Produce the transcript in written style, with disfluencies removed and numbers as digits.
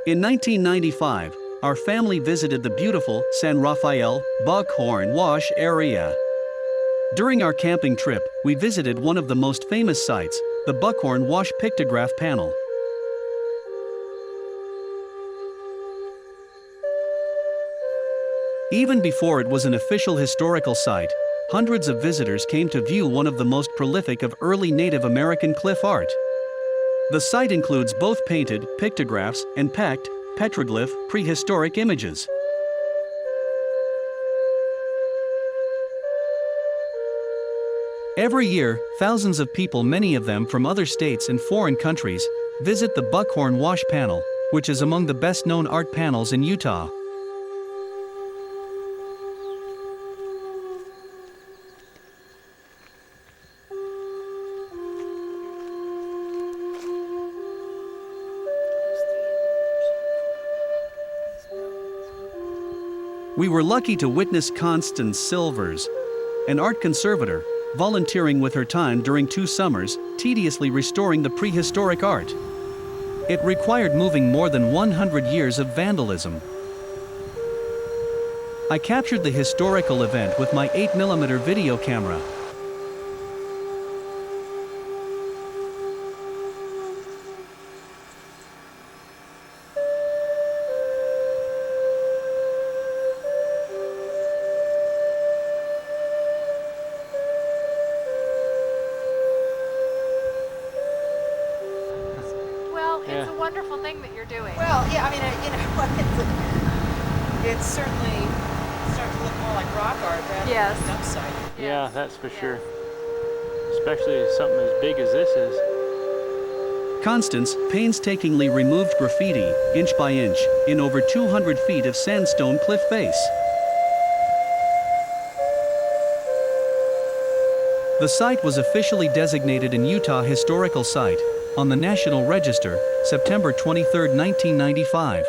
In 1995, our family visited the beautiful San Rafael, Buckhorn Wash area. During our camping trip, we visited one of the most famous sites, the Buckhorn Wash Pictograph Panel. Even before it was an official historical site, hundreds of visitors came to view one of the most prolific of early Native American cliff art. The site includes both painted pictographs and packed petroglyph prehistoric images. Every year, thousands of people, many of them from other states and foreign countries, visit the Buckhorn Wash Panel, which is among the best-known art panels in Utah. We were lucky to witness Constance Silvers, an art conservator, volunteering with her time during 2 summers, tediously restoring the prehistoric art. It required moving more than 100 years of vandalism. I captured the historical event with my 8mm video camera. It's a wonderful thing that you're doing. Well, yeah, I mean, it's certainly starting to look more like rock art rather than an upside. Yeah, that's for sure. Especially something as big as this is. Constance painstakingly removed graffiti, inch by inch, in over 200 feet of sandstone cliff face. The site was officially designated an Utah Historical Site on the National Register, September 23, 1995.